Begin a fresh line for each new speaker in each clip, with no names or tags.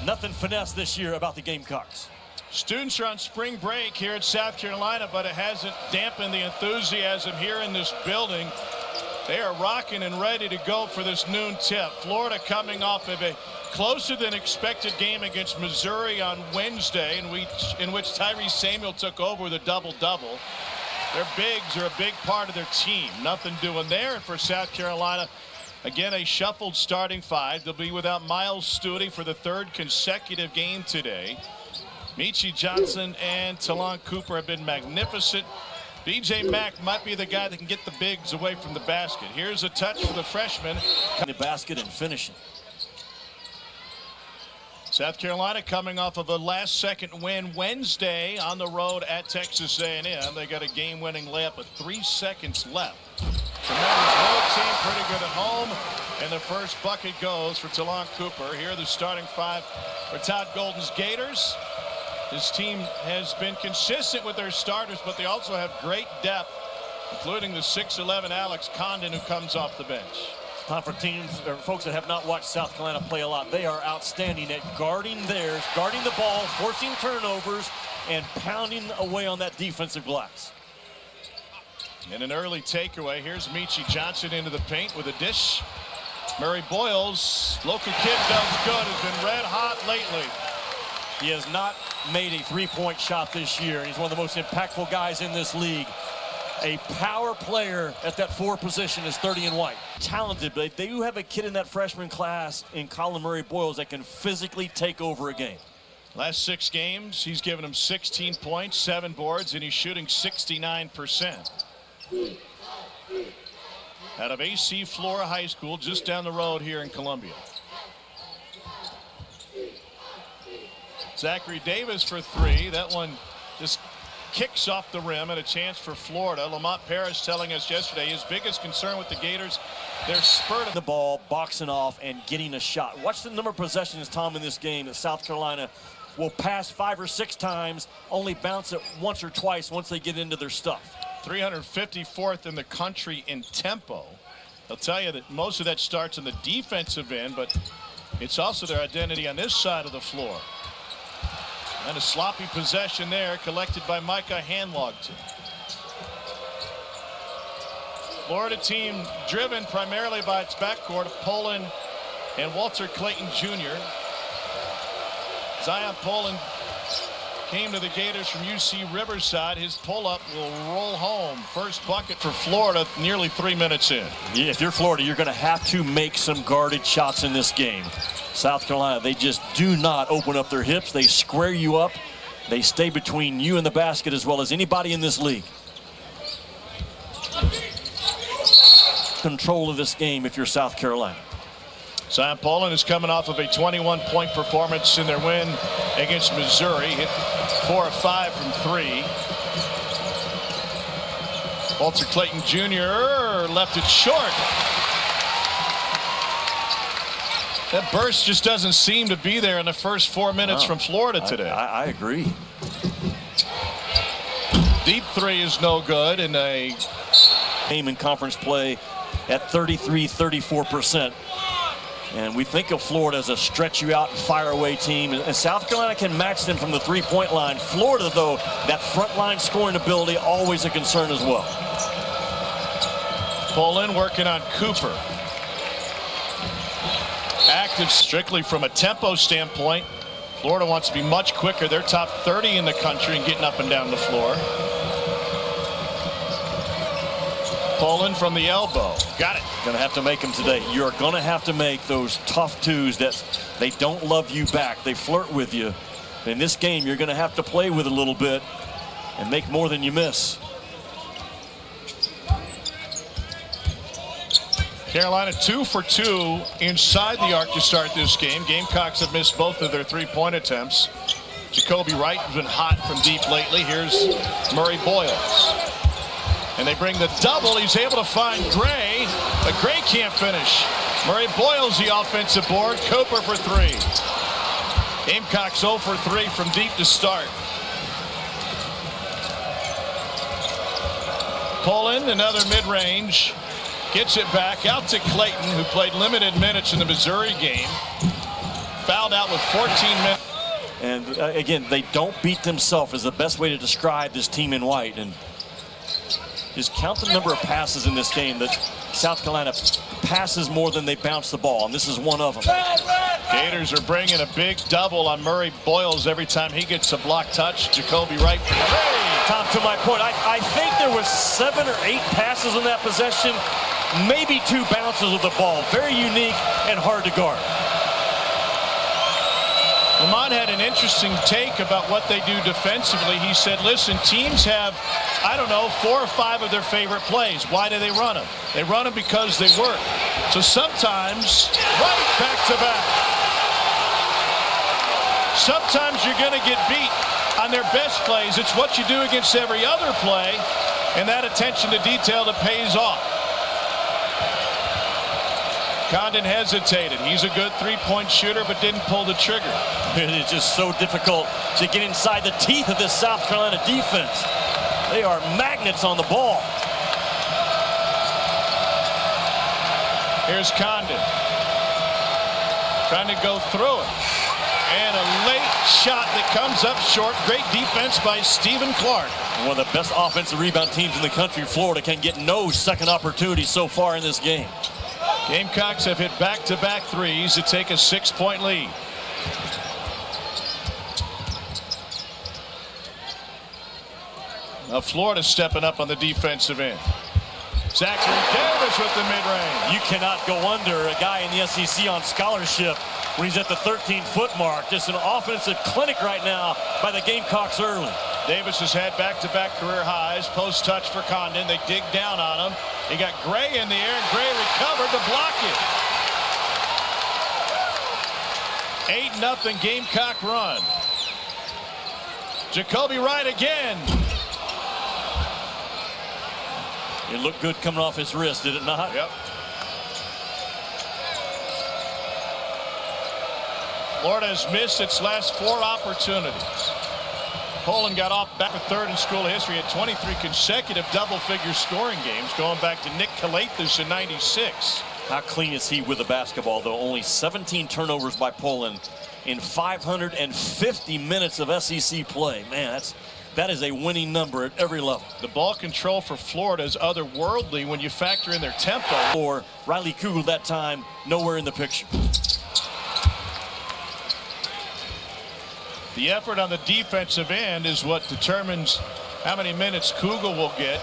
Nothing finesse this year about the Gamecocks.
Students are on spring break here at South Carolina, but it hasn't dampened the enthusiasm here in this building. They are rocking and ready to go for this noon tip. Florida coming off of a closer than expected game against Missouri on Wednesday, in which Tyrese Samuel took over with a double-double. Their bigs are a big part of their team. Nothing doing there. And for South Carolina, again, a shuffled starting five. They'll be without Miles Stewart for the third consecutive game today. Meechie Johnson and Talon Cooper have been magnificent. B.J. Mack might be the guy that can get the bigs away from the basket. Here's a touch for the freshman.
The basket and finishing.
South Carolina coming off of a last-second win Wednesday on the road at Texas A&M. They got a game-winning layup with 3 seconds left. Tremendous road team, pretty good at home. And the first bucket goes for Talon Cooper. Here are the starting five for Todd Golden's Gators. This team has been consistent with their starters, but they also have great depth, including the 6'11" Alex Condon, who comes off the bench.
Time for teams or folks that have not watched South Carolina play a lot. They are outstanding at guarding theirs, guarding the ball, forcing turnovers, and pounding away on that defensive glass.
And an early takeaway. Here's Meechie Johnson into the paint with a dish. Murray Boyles, local kid, does good, has been red hot lately.
He has not made a three-point shot this year. He's one of the most impactful guys in this league. A power player at that 4 position is 30 and white. Talented, but they do have a kid in that freshman class in Colin Murray Boyles that can physically take over a game.
Last 6 games, he's given them 16 points, 7 boards, and he's shooting 69%. Out of AC Flora High School, just down the road here in Columbia. Zachary Davis for 3. That one just kicks off the rim and a chance for Florida. Lamont Parrish telling us yesterday his biggest concern with the Gators, they're spurting
the ball, boxing off, and getting a shot. Watch the number of possessions, Tom, in this game that South Carolina will pass 5 or 6 times, only bounce it once or twice once they get into their stuff.
354th in the country in tempo. I'll tell you that most of that starts in the defensive end, but it's also their identity on this side of the floor. And a sloppy possession there, collected by Micah Hanlogton. Florida team driven primarily by its backcourt of Poland and Walter Clayton Jr. Zion Poland came to the Gators from UC Riverside. His pull-up will roll home. First bucket for Florida nearly 3 minutes in.
Yeah, if you're Florida, you're going to have to make some guarded shots in this game. South Carolina, they just do not open up their hips. They square you up. They stay between you and the basket as well as anybody in this league. Control of this game if you're South Carolina.
Zion Poland is coming off of a 21-point performance in their win against Missouri. Hit 4 of 5 from 3. Walter Clayton Jr. left it short. That burst just doesn't seem to be there in the first 4 minutes from Florida today.
I agree.
Deep 3 is no good, and a
game in conference play at 33-34%. And we think of Florida as a stretch you out and fire away team, and South Carolina can match them from the 3-point line. Florida, though, that front line scoring ability, always a concern as well.
Poland working on Cooper. Active strictly from a tempo standpoint. Florida wants to be much quicker. They're top 30 in the country and getting up and down the floor. Poland from the elbow. Got it.
Going to have to make them today. You're going to have to make those tough twos that they don't love you back. They flirt with you. In this game, you're going to have to play with a little bit and make more than you miss.
Carolina 2 for 2 inside the arc to start this game. Gamecocks have missed both of their 3-point attempts. Jacoby Wright has been hot from deep lately. Here's Murray Boyles. And they bring the double. He's able to find Gray, but Gray can't finish. Murray Boyles the offensive board. Cooper for 3. Gamecocks 0 for 3 from deep to start. Poland, another mid-range. Gets it back out to Clayton, who played limited minutes in the Missouri game. fouled out with 14 minutes.
And again, they don't beat themselves is the best way to describe this team in white. And just count the number of passes in this game that South Carolina passes more than they bounce the ball, and this is one of them.
Gators are bringing a big double on Murray Boyles every time he gets a block touch. Jacoby Wright.
Tom, to my point, I think there was 7 or 8 passes in that possession, maybe 2 bounces of the ball. Very unique and hard to guard.
Lamont had an interesting take about what they do defensively. He said, listen, teams have, I don't know, 4 or 5 of their favorite plays. Why do they run them? They run them because they work. So sometimes, right back to back. Sometimes you're going to get beat on their best plays. It's what you do against every other play, and that attention to detail that pays off. Condon hesitated. He's a good three-point shooter, but didn't pull the trigger.
It is just so difficult to get inside the teeth of this South Carolina defense. They are magnets on the ball.
Here's Condon. Trying to go through it. And a late shot that comes up short. Great defense by Stephen Clark.
One of the best offensive rebound teams in the country. Florida can get no second opportunity so far in this game.
Gamecocks have hit back-to-back threes to take a 6-point lead. Now Florida stepping up on the defensive end. Zachary Davis with the mid-range.
You cannot go under a guy in the SEC on scholarship when he's at the 13-foot mark. Just an offensive clinic right now by the Gamecocks early.
Davis has had back-to-back career highs. Post touch for Condon. They dig down on him. He got Gray in the air, and Gray recovered to block it. 8-0 Gamecock run. Jacoby Wright again.
It looked good coming off his wrist, did it not?
Yep. Florida has missed its last 4 opportunities. Poland got off back to 3rd in school history at 23 consecutive double-figure scoring games, going back to Nick Kalathus in '96.
How clean is he with the basketball, though? Only 17 turnovers by Poland in 550 minutes of SEC play. Man, that is a winning number at every level.
The ball control for Florida is otherworldly when you factor in their tempo.
For Riley Kugel that time, nowhere in the picture.
The effort on the defensive end is what determines how many minutes Kugel will get.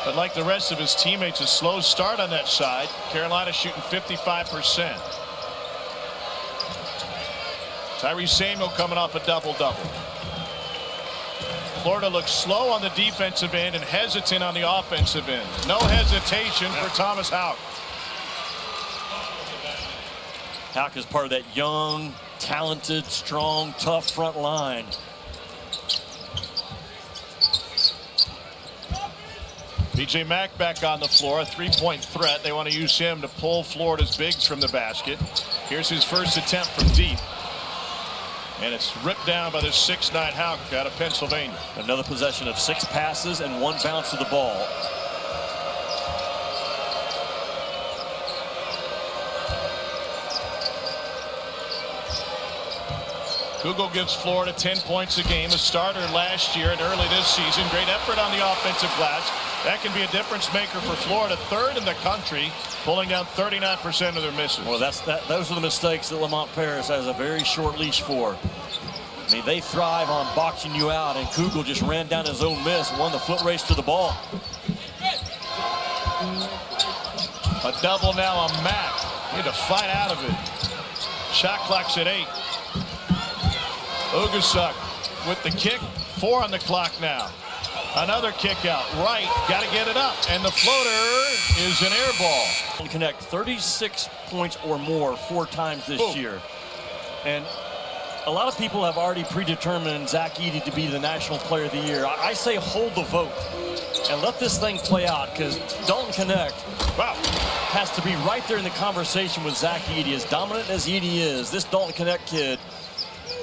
But like the rest of his teammates, a slow start on that side. Carolina shooting 55%. Tyrese Samuel coming off a double-double. Florida looks slow on the defensive end and hesitant on the offensive end. No hesitation for Thomas Houck.
Houck is part of that young, talented, strong, tough front line.
P.J. Mack back on the floor, a three-point threat. They want to use him to pull Florida's bigs from the basket. Here's his first attempt from deep. And it's ripped down by the 6'9" Houck out of Pennsylvania.
Another possession of 6 passes and 1 bounce of the ball.
Kugel gives Florida 10 points a game, a starter last year and early this season. Great effort on the offensive glass. That can be a difference maker for Florida, 3rd in the country, pulling down 39% of their misses.
Well, those are the mistakes that Lamont Paris has a very short leash for. I mean, they thrive on boxing you out, and Kugel just ran down his own miss, won the foot race to the ball.
A double now on Mack. He had to fight out of it. Shot clock's at 8. Ugasuk with the kick. 4 on the clock now. Another kick out. Right, got to get it up. And the floater is an air ball.
Connect 36 points or more 4 times this year. And a lot of people have already predetermined Zach Edey to be the National Player of the Year. I say hold the vote and let this thing play out, because Dalton Connect has to be right there in the conversation with Zach Edey. As dominant as Edey is, this Dalton Connect kid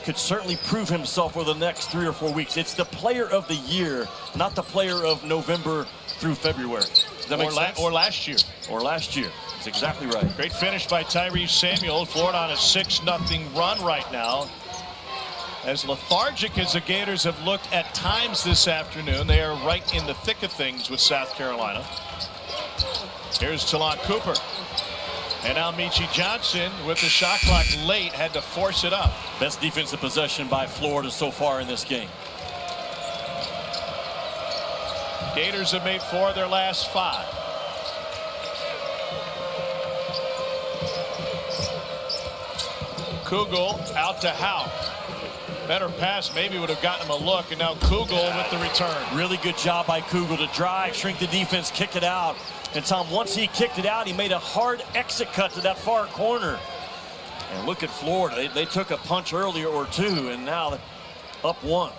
could certainly prove himself over the next 3 or 4 weeks. It's the player of the year, not the player of November through February. Does that make sense?
Or last year.
Or last year. That's exactly right.
Great finish by Tyrese Samuel. Florida on a 6-0 run right now. As lethargic as the Gators have looked at times this afternoon, they are right in the thick of things with South Carolina. Here's Talon Cooper. And now Michi Johnson with the shot clock late had to force it up.
Best defensive possession by Florida so far in this game.
Gators have made 4 of their last 5. Kugel out to Houck. Better pass maybe would have gotten him a look, and now Kugel with the return.
Really good job by Kugel to drive, shrink the defense, kick it out. And Tom, once he kicked it out, he made a hard exit cut to that far corner. And look at Florida. They took a punch earlier or two, and now they're up 1.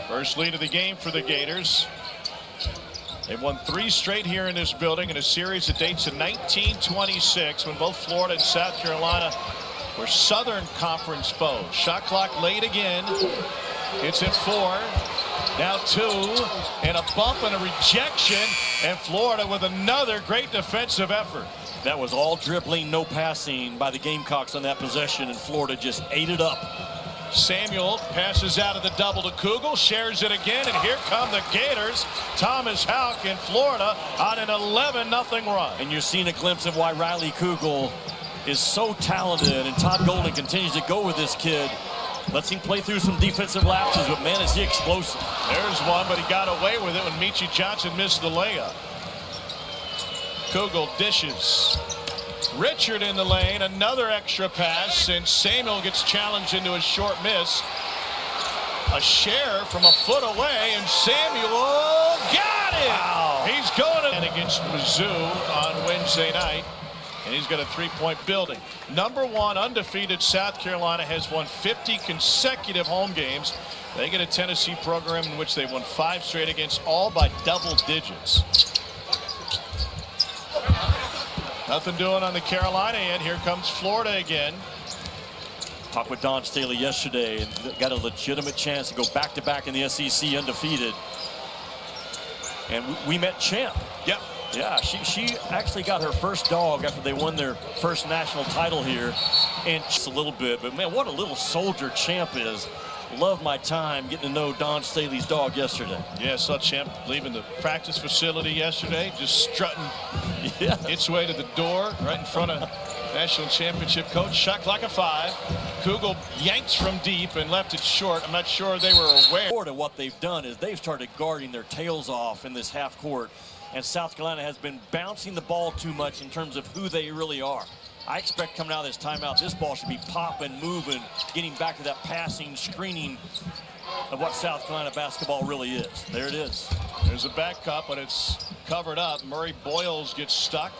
First lead of the game for the Gators. They've won 3 straight here in this building in a series that dates to 1926 when both Florida and South Carolina were Southern Conference foes. Shot clock late again. It's at 4. Now 2. And a bump and a rejection. And Florida with another great defensive effort.
That was all dribbling, no passing by the Gamecocks on that possession, and Florida just ate it up.
Samuel passes out of the double to Kugel, shares it again, and here come the Gators. Thomas Houck in Florida on an 11-0 run.
And you're seeing a glimpse of why Riley Kugel is so talented, and Todd Golden continues to go with this kid. Lets him play through some defensive lapses, but man, is he explosive.
There's one, but he got away with it when Michi Johnson missed the layup. Kugel dishes. Richard in the lane, another extra pass, and Samuel gets challenged into a short miss. A share from a foot away, and Samuel got it!
Wow.
He's going in against Mizzou on Wednesday night. And he's got a 3-point building. Number 1 undefeated South Carolina has won 50 consecutive home games. They get a Tennessee program in which they've won 5 straight against, all by double digits. Nothing doing on the Carolina end. Here comes Florida again.
Talked with Don Staley yesterday and got a legitimate chance to go back-to-back in the SEC undefeated. And we met Champ.
Yep.
Yeah, she actually got her first dog after they won their first national title here. And just a little bit, but man, what a little soldier Champ is. Love my time getting to know Don Staley's dog yesterday.
Yeah, saw Champ leaving the practice facility yesterday, just strutting its way to the door right in front of national championship coach. Shot clock at 5. Kugel yanks from deep and left it short. I'm not sure they were aware.
Florida, what they've done is they've started guarding their tails off in this half court. And South Carolina has been bouncing the ball too much in terms of who they really are. I expect coming out of this timeout, this ball should be popping, moving, getting back to that passing, screening of what South Carolina basketball really is. There it is.
There's a back cut, but it's covered up. Murray Boyles gets stuck.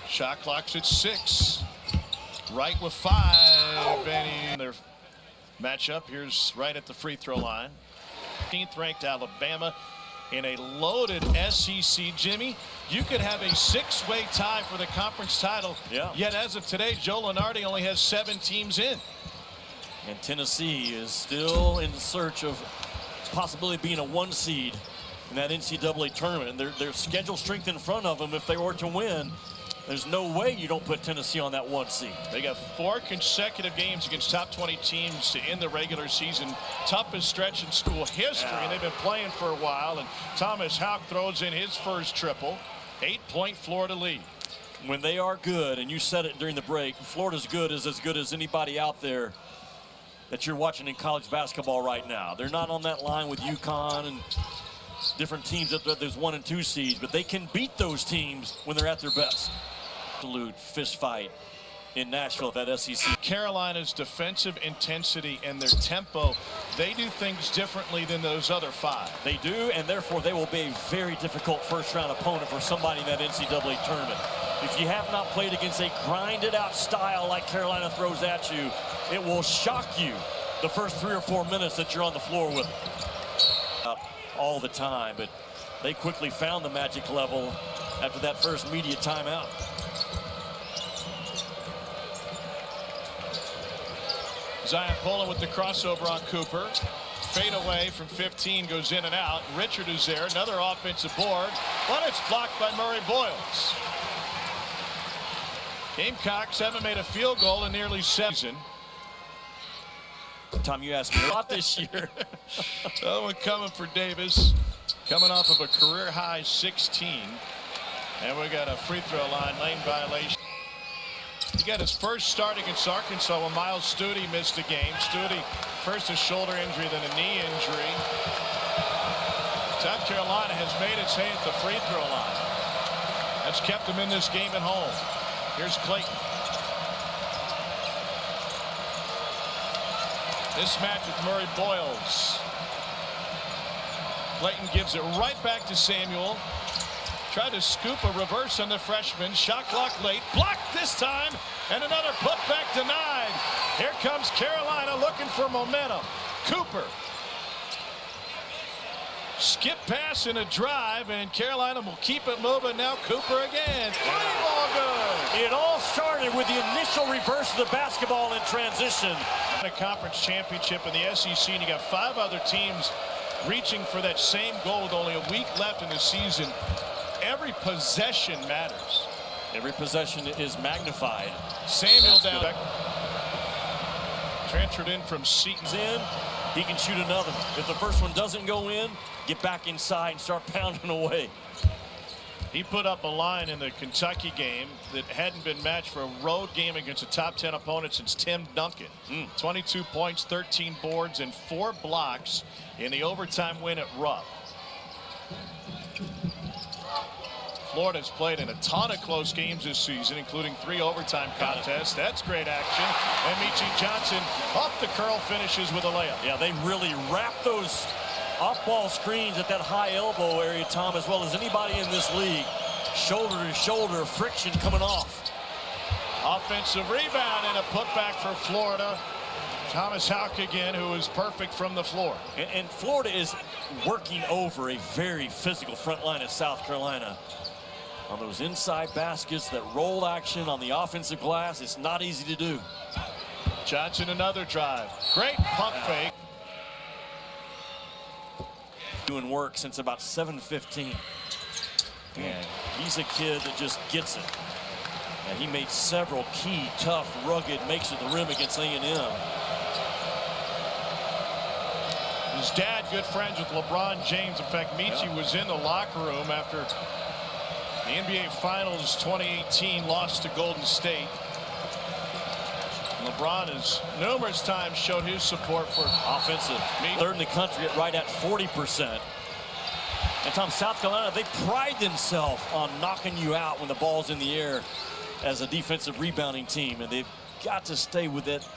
Shot clock's at 6. Wright with 5. And their matchup here's right at the free throw line. 15th ranked Alabama. In a loaded SEC, Jimmy, you could have a 6-way tie for the conference title.
Yeah.
Yet as of today, Joe Lunardi only has 7 teams in.
And Tennessee is still in search of possibly being a 1 seed in that NCAA tournament. Their schedule strength in front of them, if they were to win, there's no way you don't put Tennessee on that 1 seed.
They got 4 consecutive games against top 20 teams to end the regular season. Toughest stretch in school history, and they've been playing for a while. And Thomas Houck throws in his first triple. 8-point Florida lead.
When they are good, and you said it during the break, Florida's good is as good as anybody out there that you're watching in college basketball right now. They're not on that line with UConn and different teams that there's 1 and 2 seeds, but they can beat those teams when they're at their best. Absolute fist fight in Nashville at SEC.
Carolina's defensive intensity and their tempo, they do things differently than those other 5.
They do, and therefore they will be a very difficult first-round opponent for somebody in that NCAA tournament. If you have not played against a grinded-out style like Carolina throws at you, it will shock you the first 3 or 4 minutes that you're on the floor with them. All the time, but they quickly found the magic level after that first media timeout.
Zion Poland with the crossover on Cooper. Fade away from 15, goes in and out. Richard is there, another offensive board, but it's blocked by Murray Boyles. Gamecocks haven't made a field goal in nearly 7.
Tom, you asked me a lot this year.
Oh, one coming for Davis, coming off of a career high 16. And we got a free throw line lane violation. He got his first start against Arkansas when Miles Studi missed a game. Studi, first a shoulder injury, then a knee injury. South Carolina has made its hay at the free throw line. That's kept them in this game at home. Here's Clayton. This match with Murray Boyles. Clayton gives it right back to Samuel. Tried to scoop a reverse on the freshman. Shot clock late. Blocked this time. And another putback denied. Here comes Carolina looking for momentum. Cooper. Skip pass and a drive, and Carolina will keep it moving. Now Cooper again. Three ball good.
It all started with the initial reverse of the basketball in transition.
A conference championship in the SEC, and you got 5 other teams reaching for that same goal with only a week left in the season. Every possession matters.
Every possession is magnified.
Samuel down. Transferred in from Seton's
in. He can shoot another. If the first one doesn't go in, get back inside and start pounding away.
He put up a line in the Kentucky game that hadn't been matched for a road game against a top 10 opponent since Tim Duncan. 22 points, 13 boards, and 4 blocks in the overtime win at Rupp. Florida's played in a ton of close games this season, including 3 overtime contests. That's great action. And Michi Johnson off the curl finishes with a layup.
Yeah, they really wrap those off-ball screens at that high elbow area, Tom, as well as anybody in this league. Shoulder to shoulder, friction coming off.
Offensive rebound and a putback for Florida. Thomas Houck again, who is perfect from the floor.
And Florida is working over a very physical front line of South Carolina. On those inside baskets, that roll action on the offensive glass, it's not easy to do.
Johnson another drive. Great pump fake.
Doing work since about 7:15. And he's a kid that just gets it. And he made several key, tough, rugged makes at the rim against A&M.
His dad, good friends with LeBron James. In fact, Michi was in the locker room after the NBA Finals 2018 lost to Golden State. LeBron has numerous times showed his support for
offensive. Third in the country at right at 40%. And Tom, South Carolina, they pride themselves on knocking you out when the ball's in the air as a defensive rebounding team. And they've got to stay with it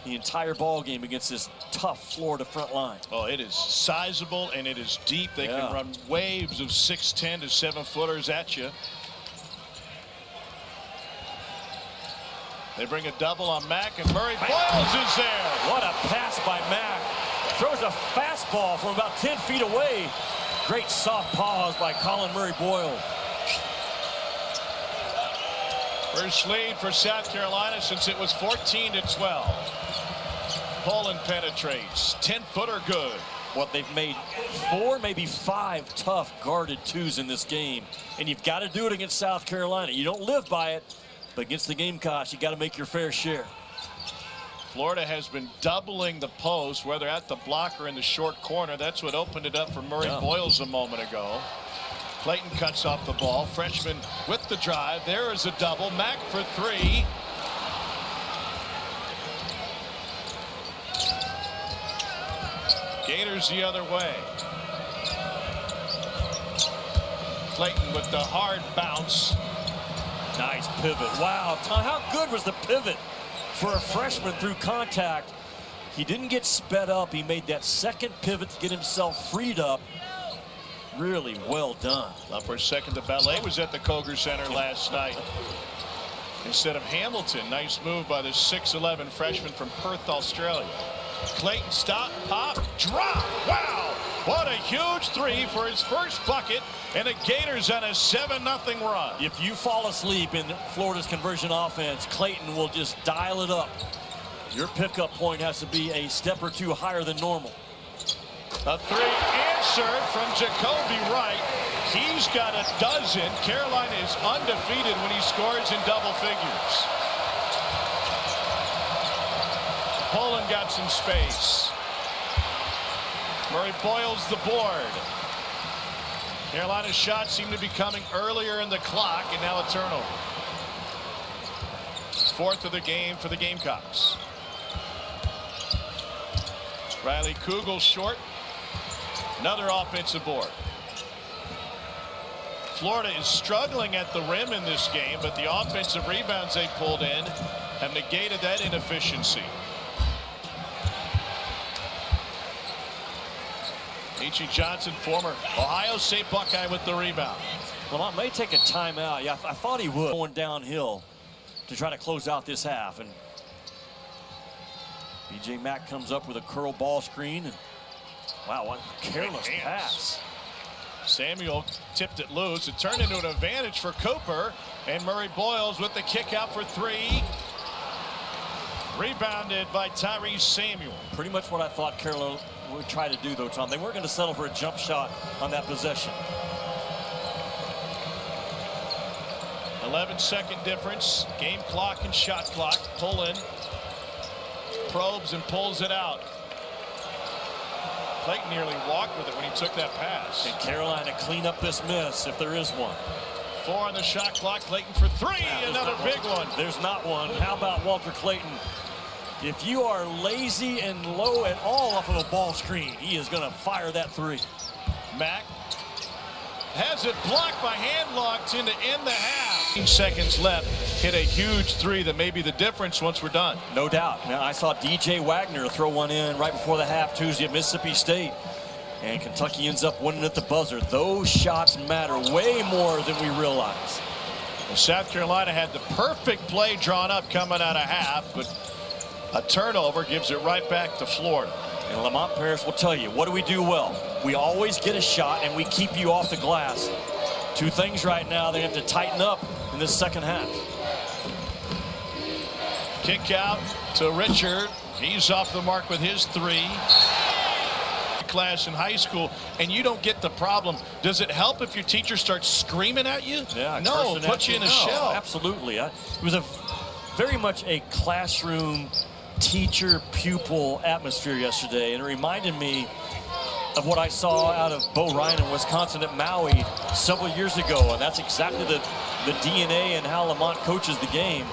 the entire ball game against this tough Florida front line.
Oh, it is sizable and it is deep. They can run waves of 6'10" to 7-footers at you. They bring a double on Mack, and Murray Boyles is there.
What a pass by Mack. Throws a fastball from about 10 feet away. Great soft pause by Colin Murray Boyles.
First lead for South Carolina since it was 14-12. Poland penetrates. 10-footer good.
What, they've made 4, maybe 5 tough guarded twos in this game. And you've got to do it against South Carolina. You don't live by it. But against the Gamecocks, you got to make your fair share.
Florida has been doubling the post, whether at the block or in the short corner. That's what opened it up for Murray Boyles a moment ago. Clayton cuts off the ball. Freshman with the drive. There is a double. Mack for 3. Gators the other way. Clayton with the hard bounce.
Nice pivot. Wow, Tom, how good was the pivot for a freshman through contact? He didn't get sped up. He made that second pivot to get himself freed up. Really well done.
Now for a second, the ballet was at the Koger Center last night instead of Hamilton. Nice move by the 6'11" freshman from Perth, Australia. Clayton stop, pop, drop. Wow, what a huge 3 for his first bucket, and the Gators on a 7-0 run.
If you fall asleep in Florida's conversion offense, Clayton will just dial it up. Your pickup point has to be a step or 2 higher than normal.
A 3 answered from Jacoby Wright. He's got a dozen. Carolina is undefeated when he scores in double figures. Poland got some space. Murray Boyles the board. Carolina's shots seem to be coming earlier in the clock, and now a turnover. Fourth of the game for the Gamecocks. Riley Kugel short. Another offensive board. Florida is struggling at the rim in this game, but the offensive rebounds they pulled in have negated that inefficiency. H.E. Johnson, former Ohio State Buckeye, with the rebound.
Lamont may take a timeout. Yeah, I thought he would. Going downhill to try to close out this half. And B.J. Mack comes up with a curl ball screen. And wow, what a careless pass.
Samuel tipped it loose. It turned into an advantage for Cooper. And Murray Boyles with the kick out for three. Rebounded by Tyrese Samuel.
Pretty much what I thought Carolina would try to do, though, Tom. They weren't going to settle for a jump shot on that possession.
11-second difference. Game clock and shot clock. Pullen probes and pulls it out. Clayton nearly walked with it when he took that pass.
And Carolina clean up this miss if there is one.
4 on the shot clock. Clayton for 3. Another big one.
There's not one. How about Walter Clayton? If you are lazy and low at all off of a ball screen, he is going to fire that 3.
Mack has it blocked by Handlock to end the half. 15 seconds left. Hit a huge 3 that may be the difference once we're done.
No doubt. Now, I saw DJ Wagner throw one in right before the half Tuesday at Mississippi State. And Kentucky ends up winning at the buzzer. Those shots matter way more than we realize.
Well, South Carolina had the perfect play drawn up coming out of half, but a turnover gives it right back to Florida.
And Lamont Paris will tell you, what do we do well? We always get a shot and we keep you off the glass. 2 things right now they have to tighten up in this second half.
Kick out to Richard. He's off the mark with his 3. Class in high school, and you don't get the problem. Does it help if your teacher starts screaming at you?
Yeah,
no, put you in a shell.
Absolutely. It was very much a classroom teacher-pupil atmosphere yesterday, and it reminded me of what I saw out of Bo Ryan in Wisconsin at Maui several years ago, and that's exactly the DNA and how Lamont coaches the game.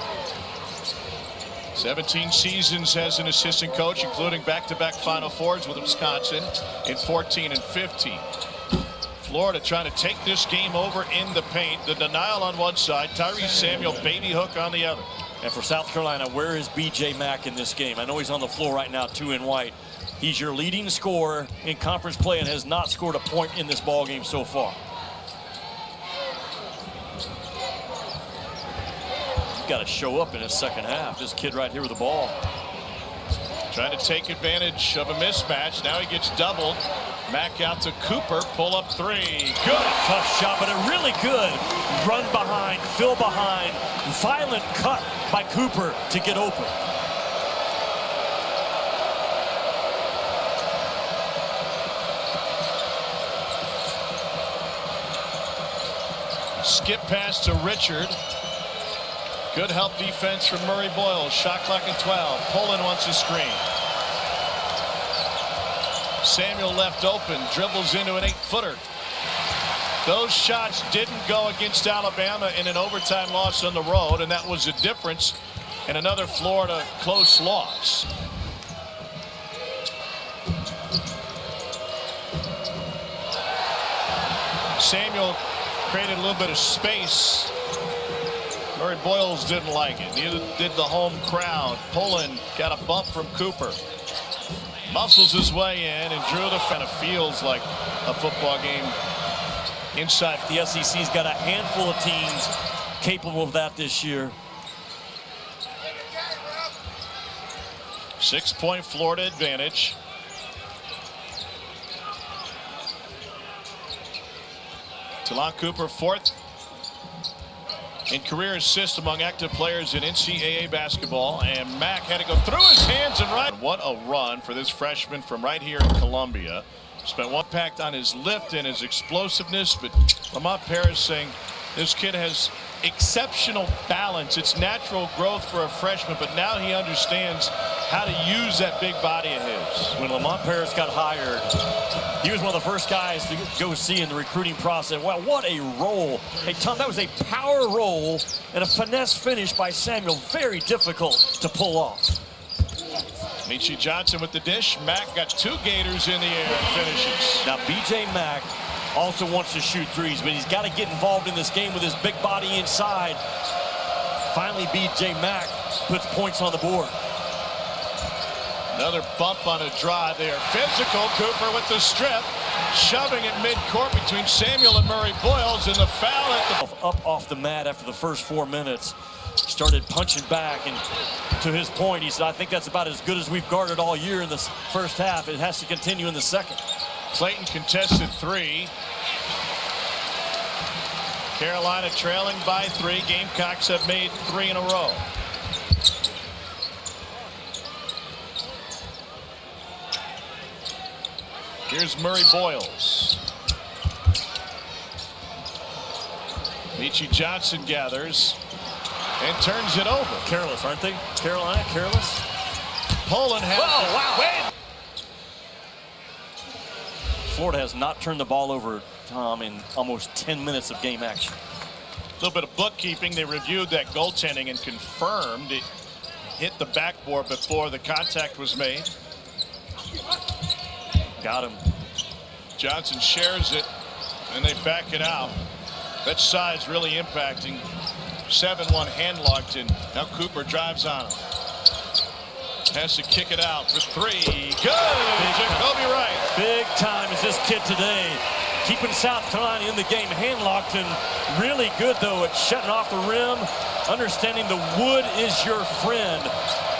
17 seasons as an assistant coach, including back-to-back Final Fours with Wisconsin in 14 and 15. Florida trying to take this game over in the paint. The denial on one side, Tyrese Samuel baby hook on the other.
And for South Carolina, where is B.J. Mack in this game? I know he's on the floor right now, 2 in white. He's your leading scorer in conference play and has not scored a point in this ball game so far. Got to show up in his second half. This kid right here with the ball.
Trying to take advantage of a mismatch. Now he gets doubled. Mack out to Cooper. Pull up 3. Good.
Tough shot, but a really good run behind, fill behind. Violent cut by Cooper to get open.
Skip pass to Richard. Good help defense from Murray Boyles. Shot clock at 12. Poland wants a screen. Samuel left open. Dribbles into an 8-footer. Those shots didn't go against Alabama in an overtime loss on the road, and that was the difference in another Florida close loss. Samuel created a little bit of space. Murray Boyles didn't like it. Neither did the home crowd. Poland got a bump from Cooper. Muscles his way in and drew the kind of feels like a football game inside.
The SEC's got a handful of teams capable of that this year.
6-point Florida advantage. Talon Cooper, 4th in career assists among active players in NCAA basketball, and Mack had to go through his hands and right. What a run for this freshman from right here in Columbia. Spent one impact on his lift and his explosiveness, but Lamont Paris saying this kid has exceptional balance. It's natural growth for a freshman, but now he understands how to use that big body of his.
When Lamont Paris got hired, he was one of the first guys to go see in the recruiting process. Wow, what a roll. Hey, Tom, that was a power roll and a finesse finish by Samuel. Very difficult to pull off.
Michi Johnson with the dish. Mack got two Gators in the air and finishes.
Now, B.J. Mack also wants to shoot threes, but he's got to get involved in this game with his big body inside. Finally, B.J. Mack puts points on the board.
Another bump on a drive there. Physical. Cooper with the strip. Shoving it midcourt between Samuel and Murray Boyles, and the foul at the...
Up off the mat after the first 4 minutes. Started punching back, and to his point, he said, I think that's about as good as we've guarded all year in this first half. It has to continue in the second.
Clayton contested three. Carolina trailing by 3. Gamecocks have made 3 in a row. Here's Murray Boyles. Michi Johnson gathers and turns it over.
Careless, aren't they? Carolina, careless.
Poland has
wow. Florida has not turned the ball over, Tom, in almost 10 minutes of game action.
A little bit of bookkeeping. They reviewed that goaltending and confirmed it hit the backboard before the contact was made.
Got him.
Johnson shares it, and they back it out. That size really impacting. 7-1 hand locked, and now Cooper drives on him. Has to kick it out for 3. Good! Jacoby Wright.
Big time is this kid today. Keeping South Carolina in the game. Hand locked, and really good, though, at shutting off the rim. Understanding the wood is your friend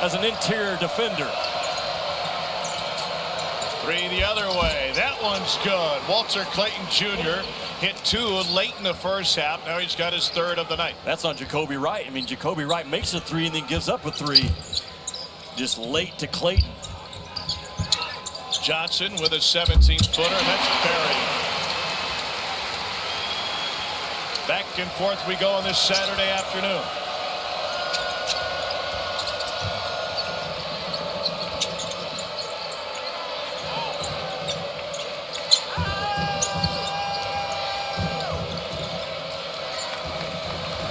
as an interior defender.
3 the other way. That one's good. Walter Clayton Jr. hit 2 late in the first half. Now he's got his 3rd of the night.
That's on Jacoby Wright. I mean, Jacoby Wright makes a 3 and then gives up a 3. Just late to Clayton.
Johnson with a 17-footer. That's buried. Back and forth we go on this Saturday afternoon.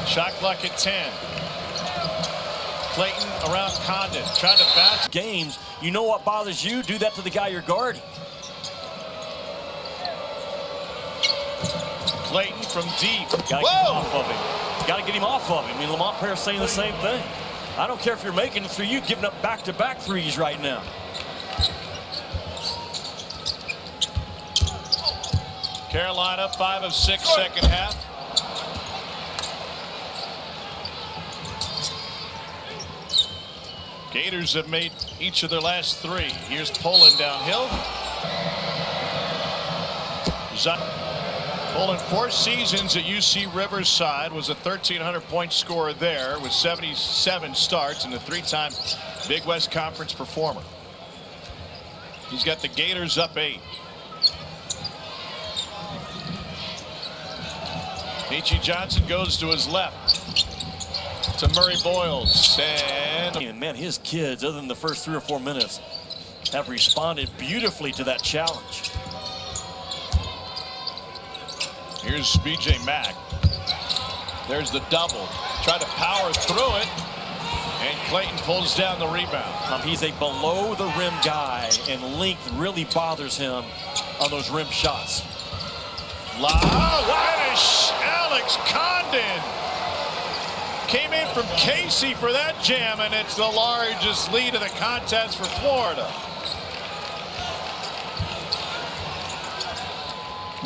Shot clock at 10. Clayton around Condon, trying to bounce.
Games, you know what bothers you? Do that to the guy you're guarding.
Clayton from deep.
Gotta get him off of him. Gotta get him off of him. I mean, Lamont Paris saying the same thing. I don't care if you're making it through. You giving up back-to-back threes right now.
Carolina 5 of 6 second half. Gators have made each of their last 3. Here's Poland downhill. Poland 4 seasons at UC Riverside, was a 1,300-point scorer there with 77 starts and a 3-time Big West Conference performer. He's got the Gators up 8. Michi Johnson goes to his left to Murray Boyles, and
man, his kids, other than the first 3 or 4 minutes, have responded beautifully to that challenge.
Here's B.J. Mack. There's the double. Try to power through it, and Clayton pulls down the rebound.
He's a below-the-rim guy, and length really bothers him on those rim shots.
Finish! Alex Condon came in from Casey for that jam, and it's the largest lead of the contest for Florida.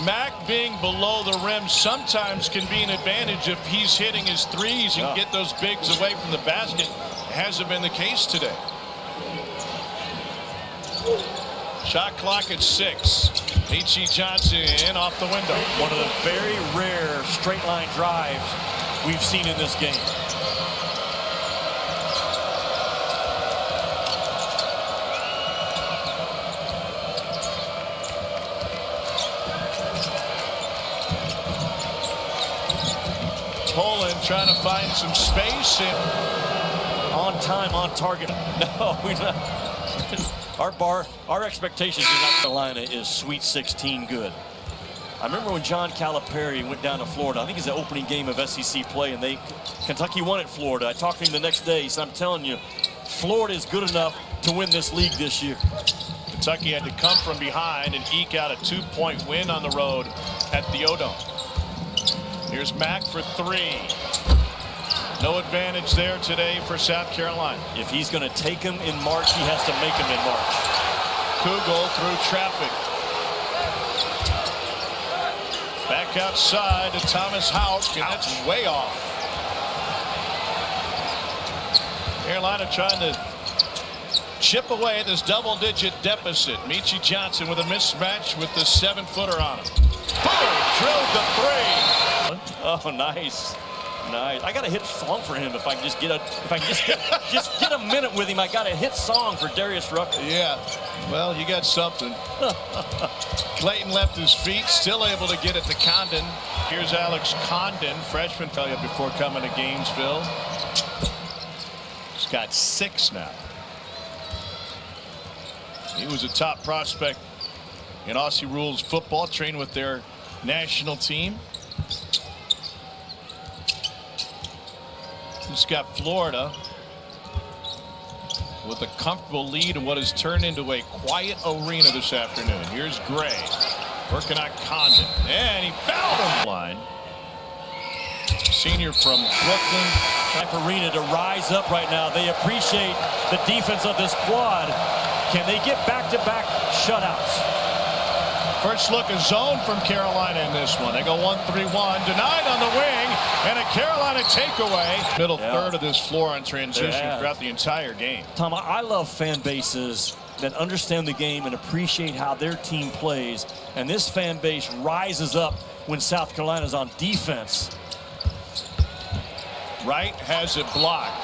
Mack being below the rim sometimes can be an advantage if he's hitting his threes and get those bigs away from the basket. Hasn't been the case today. Shot clock at 6. Michi Johnson in off the window.
One of the very rare straight line drives we've seen in this game.
Poland trying to find some space.
On time, on target. No, we're not. Our expectations in North Carolina is Sweet 16 good. I remember when John Calipari went down to Florida. I think it's the opening game of SEC play, and Kentucky won at Florida. I talked to him the next day. He said, I'm telling you, Florida is good enough to win this league this year.
Kentucky had to come from behind and eke out a 2-point win on the road at the O-Dome. Here's Mack for three. No advantage there today for South Carolina.
If he's going to take him in March, he has to make him in March.
Kugel through traffic. Back outside to Thomas Houck, and that's way off. Carolina trying to chip away at this double-digit deficit. Michi Johnson with a mismatch with the 7-footer on him. Boom! Drilled the three.
Oh, nice. Nice. I got a hit song for him if I can just get a minute with him. I got a hit song for Darius Rucker.
Yeah. Well, you got something. Clayton left his feet, still able to get it to Condon. Here's Alex Condon, freshman, tell you before coming to Gainesville. He's got 6 now. He was a top prospect in Aussie Rules football, trained with their national team. He's got Florida with a comfortable lead in what has turned into a quiet arena this afternoon. Here's Gray working on Condon, and he fouled him. Line. Senior from Brooklyn.
Arena to rise up right now. They appreciate the defense of this quad. Can they get back-to-back shutouts?
First look a zone from Carolina in this one. They go 1-3-1, denied on the wing, and a Carolina takeaway. Middle third of this floor on transition throughout the entire game.
Tom, I love fan bases that understand the game and appreciate how their team plays. And this fan base rises up when South Carolina's on defense.
Wright has it blocked.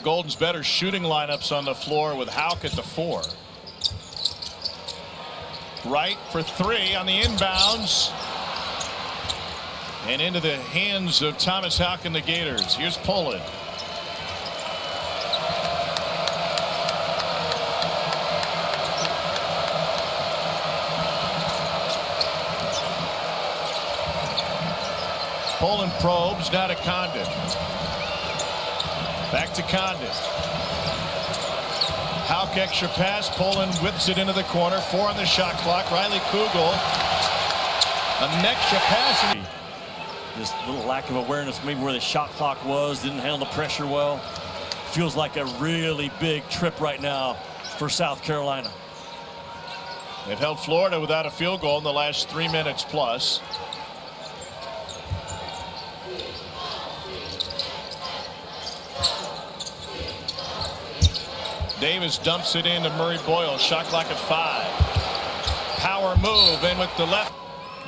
Golden's better shooting lineups on the floor with Houck at the 4. Wright for 3 on the inbounds. And into the hands of Thomas Houck and the Gators. Here's Poland. Poland probes, now to Condon. Back to Condon. Houck extra pass. Poland whips it into the corner. 4 on the shot clock. Riley Kugel. An extra pass.
This little lack of awareness, maybe where the shot clock was, didn't handle the pressure well. Feels like a really big trip right now for South Carolina.
They've held Florida without a field goal in the last 3 minutes plus. Davis dumps it into Murray Boyle. Shot clock at 5. Power move in with the left.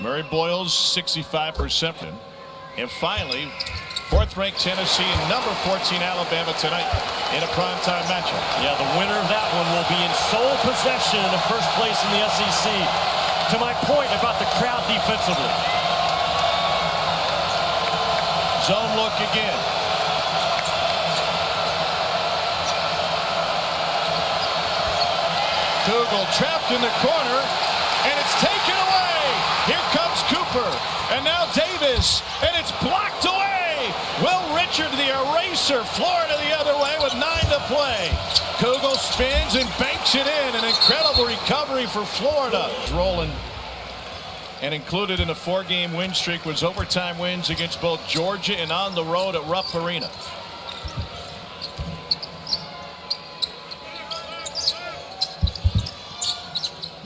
Murray Boyle's 65%. And finally, 4th-ranked Tennessee and number 14 Alabama tonight in a primetime matchup.
Yeah, the winner of that one will be in sole possession of first place in the SEC. To my point about the crowd defensively.
Zone look again. Kugel trapped in the corner, and it's taken away. Here comes Cooper, and now Davis, and it's blocked away. Will Richard, the eraser, Florida the other way with 9 to play. Kugel spins and banks it in. An incredible recovery for Florida. Rolling, and included in a 4-game win streak was overtime wins against both Georgia and on the road at Rupp Arena.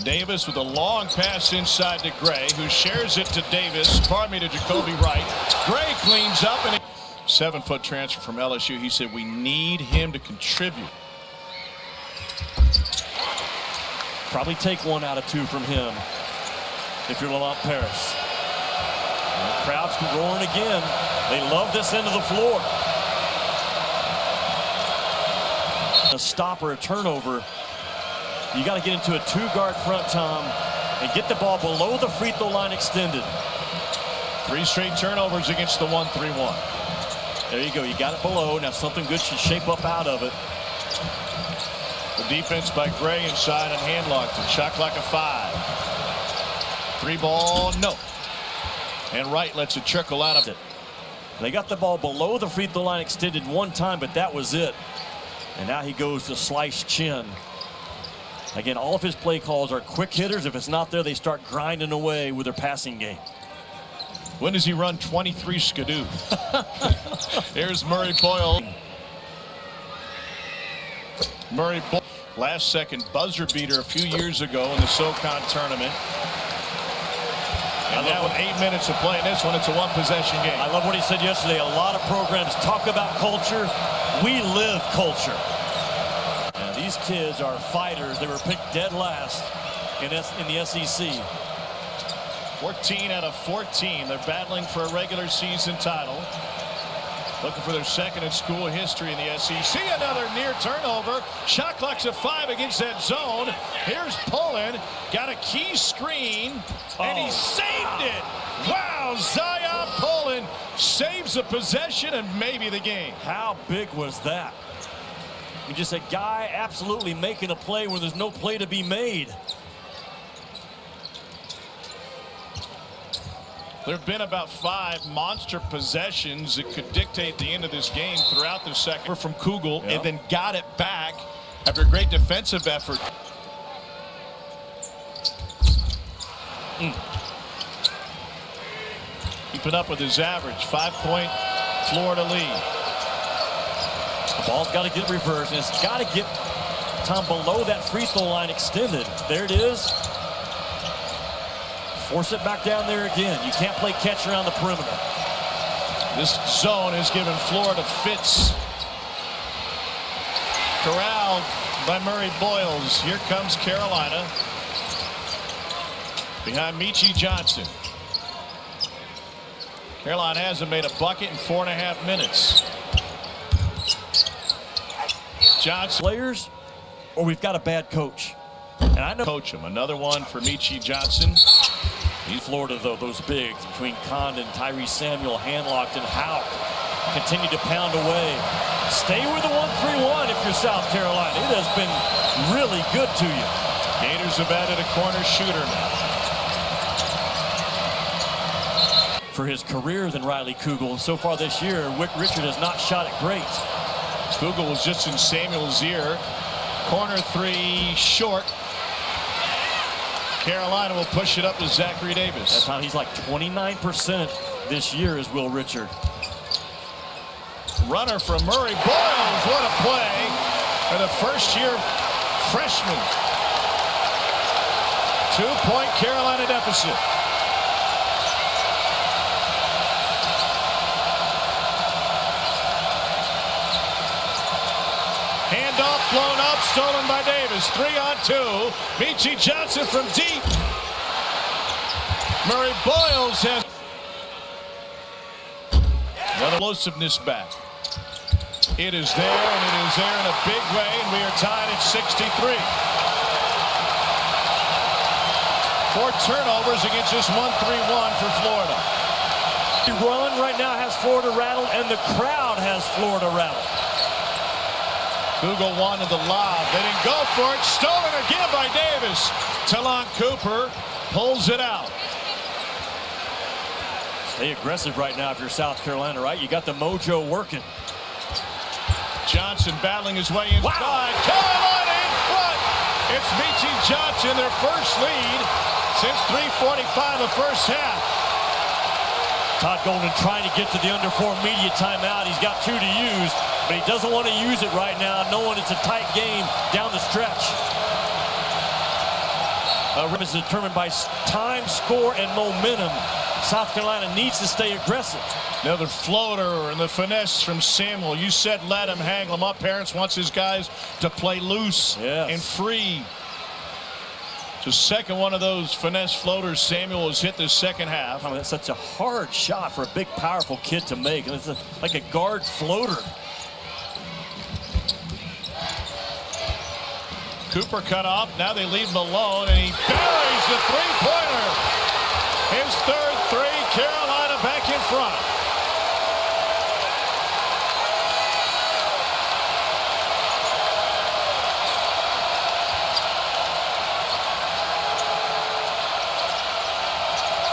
Davis with a long pass inside to Gray, who shares it to to Jacoby Wright. Gray cleans up, and 7-foot transfer from LSU. He said we need him to contribute.
Probably take 1 out of 2 from him if you're Lamont Paris. Crowd's roaring again. They love this end of the floor. A stop or a turnover. You got to get into a two-guard front, Tom, and get the ball below the free throw line extended.
3 straight turnovers against the 1-3-1.
There you go. You got it below. Now something good should shape up out of it.
The defense by Gray inside and hand-locked it. Shot clock of 5. 3 ball, no. And Wright lets it trickle out of it.
They got the ball below the free throw line extended one time, but that was it. And now he goes to slice chin. Again, all of his play calls are quick hitters. If it's not there, they start grinding away with their passing game.
When does he run 23 skidoo? Here's Murray Boyle. Last second buzzer beater a few years ago in the SoCon tournament. And now with 8 minutes to play in this one, it's a 1-possession game.
I love what he said yesterday. A lot of programs talk about culture. We live culture. And these kids are fighters. They were picked dead last in the SEC.
14 out of 14. They're battling for a regular season title. Looking for their second in school history in the SEC. Another near turnover. Shot clock's at 5 against that zone. Here's Pullen. Got a key screen. And he saved it. Wow, Zion Pullen saves the possession and maybe the game.
How big was that? Just a guy absolutely making a play where there's no play to be made.
There have been about 5 monster possessions that could dictate the end of this game throughout the second. From Kugel, and then got it back after a great defensive effort. Keeping up with his average. 5-point Florida lead.
The ball's got to get reversed, and it's got to get Tom below that free throw line extended. There it is. Force it back down there again. You can't play catch around the perimeter.
This zone has given Florida fits. Corralled by Murray Boyles. Here comes Carolina. Behind Meechie Johnson. Carolina hasn't made a bucket in 4.5 minutes. Johnson.
Players, or we've got a bad coach. And I know
coach him. Another one for Meechie Johnson.
Florida, though, those bigs between Condon, Tyrese Samuel, Handlocked, and Houck continue to pound away. Stay with the 1-3-1 if you're South Carolina. It has been really good to you.
Gators have added a corner shooter now.
For his career than Riley Kugel. So far this year, Wick Richard has not shot it great.
Kugel was just in Samuel's ear. Corner 3 short. Carolina will push it up to Zachary Davis.
That's how he's like 29% this year is Will Richard.
Runner from Murray Boyles. What a play for the first-year freshman. 2-point Carolina deficit. Handoff blown up, stolen by Davis. 3-on-2. Meechie Johnson from deep. Murray Boyles has another explosiveness back. It is there, and it is there in a big way, and we are tied at 63. 4 turnovers against this 1-3-1 for Florida.
The run right now has Florida rattled, and the crowd has Florida rattled.
Kugel wanted the lob. They didn't go for it. Stolen again by Davis. Talon Cooper pulls it out.
Stay aggressive right now if you're South Carolina, right? You got the mojo working.
Johnson battling his way inside. Wow. Carolina in front. It's Meechie Johnson, their first lead since 3:45 of first half.
Todd Golden trying to get to the under 4 media timeout. He's got 2 to use, but he doesn't want to use it right now, knowing it's a tight game down the stretch. Is determined by time, score, and momentum. South Carolina needs to stay aggressive.
Another floater and the finesse from Samuel. You said let him hang him up. Parents wants his guys to play loose and free. Just second one of those finesse floaters Samuel has hit this second half.
I mean, that's such a hard shot for a big, powerful kid to make. And it's like a guard floater.
Cooper cut off. Now they leave him alone, and he buries the three-pointer. His third three. Carolina back in front.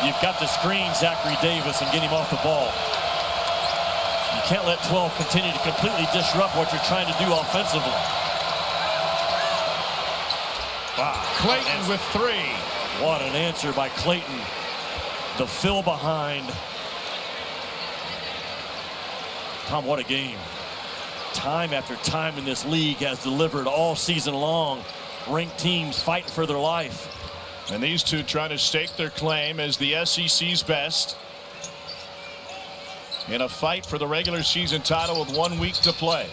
You've got to screen Zachary Davis and get him off the ball. You can't let 12 continue to completely disrupt what you're trying to do offensively. Wow.
Clayton with three.
What an answer by Clayton. The fill behind. Tom, what a game. Time after time in this league has delivered all season long. Ranked teams fighting for their life.
And these two trying to stake their claim as the SEC's best in a fight for the regular season title with 1 week to play.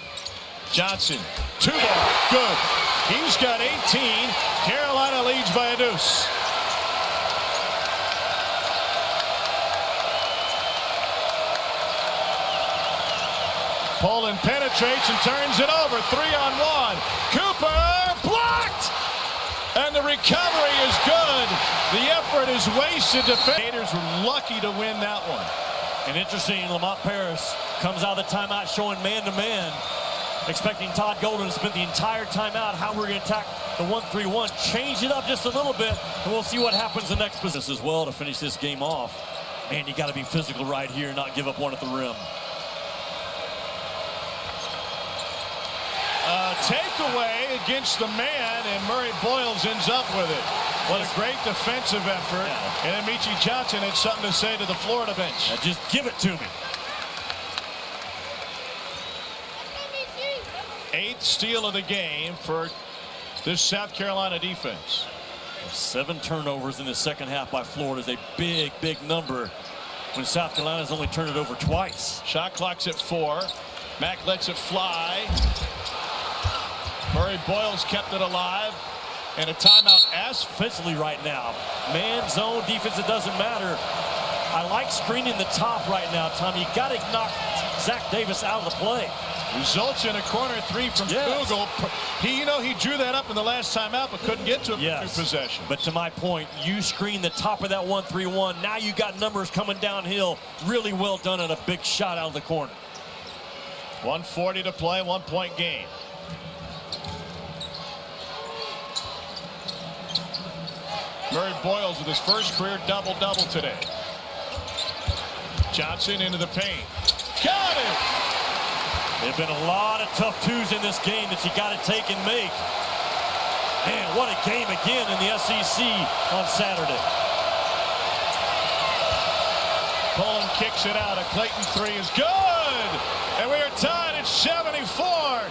Johnson, two ball, good. He's got 18. Carolina leads by a deuce. Poland penetrates and turns it over. 3-on-1. Cooper blocked. And the recovery is good. The effort is wasted. Gators were lucky to win that one.
And interesting, Lamont Paris comes out of the timeout showing man-to-man, expecting Todd Golden to spend the entire timeout how we're going to attack the 1-3-1. Change it up just a little bit, and we'll see what happens the next possession as well to finish this game off. Man, you got to be physical right here and not give up one at the rim.
Takeaway against the man, and Murray Boyles ends up with it. What a great defensive effort. Yeah. And Amici Johnson had something to say to the Florida bench.
Now just give it to me.
8th steal of the game for this South Carolina defense.
7 turnovers in the second half by Florida is a big, big number when South Carolina's only turned it over twice.
Shot clock's at 4. Mack lets it fly. Murray Boyles kept it alive, and a timeout asked.
Offensively right now, man, zone, defense, it doesn't matter. I like screening the top right now, Tom. You got to knock Zach Davis out of the play.
Results in a corner three from Google. He drew that up in the last timeout, but couldn't get to it for 2 possessions.
But to my point, you screen the top of that 1-3-1. Now you got numbers coming downhill. Really well done and a big shot out of the corner.
1:40 to play, 1-point game. Murray Boyles with his first career double-double today. Johnson into the paint. Got it!
There have been a lot of tough twos in this game that you got to take and make. Man, what a game again in the SEC on Saturday.
Poland kicks it out. A Clayton three is good! And we are tied at 74.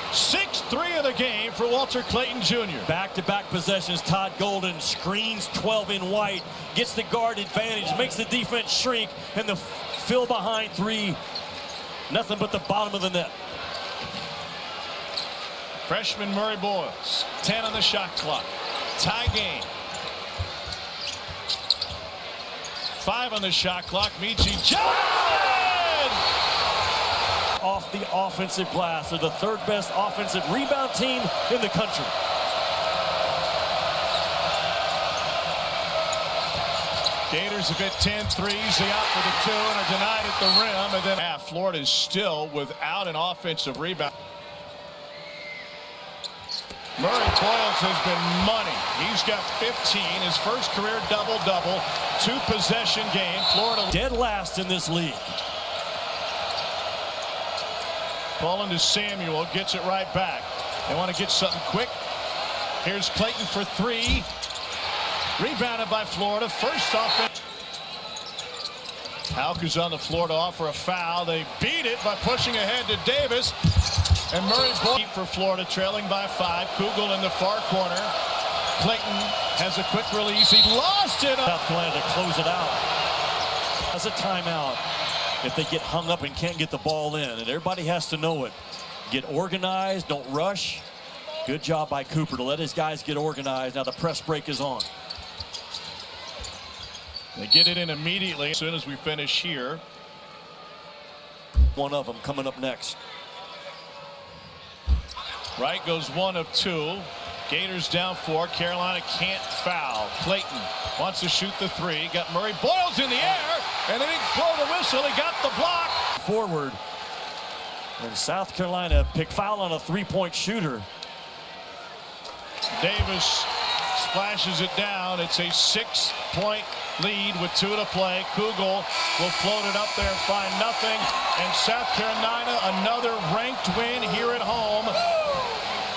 6-3 of the game for Walter Clayton Jr.
Back-to-back possessions. Todd Golden screens 12 in white, gets the guard advantage, makes the defense shrink, and the fill behind 3. Nothing but the bottom of the net.
Freshman Murray Boyles, 10 on the shot clock. Tie game. 5 on the shot clock. Amici Johnson!
Off the offensive glass. They're the 3rd best offensive rebound team in the country.
Gators have hit 10 threes. They opt for the 2 and are denied at the rim. And then Florida is still without an offensive rebound. Murray Boyles has been money. He's got 15, his first career double-double, 2-possession game. Florida
dead last in this league.
Poland to Samuel, gets it right back. They want to get something quick. Here's Clayton for 3. Rebounded by Florida. First offense. Hauk is on the floor to offer a foul. They beat it by pushing ahead to Davis. And Murray Boyles for Florida, trailing by 5. Kugel in the far corner. Clayton has a quick release. He lost it.
South Carolina to close it out. As a timeout. If they get hung up and can't get the ball in, and everybody has to know it. Get organized, don't rush. Good job by Cooper to let his guys get organized. Now the press break is on.
They get it in immediately as soon as we finish here.
One of them coming up next.
Wright goes 1 of 2. Gators down 4. Carolina can't foul. Clayton wants to shoot the 3. Got Murray. Boyles in the air, and then he blow the whistle. He got the block.
Forward. And South Carolina picked foul on a three-point shooter.
Davis splashes it down. It's a 6-point lead with 2 to play. Kugel will float it up there and find nothing. And South Carolina, another ranked win here.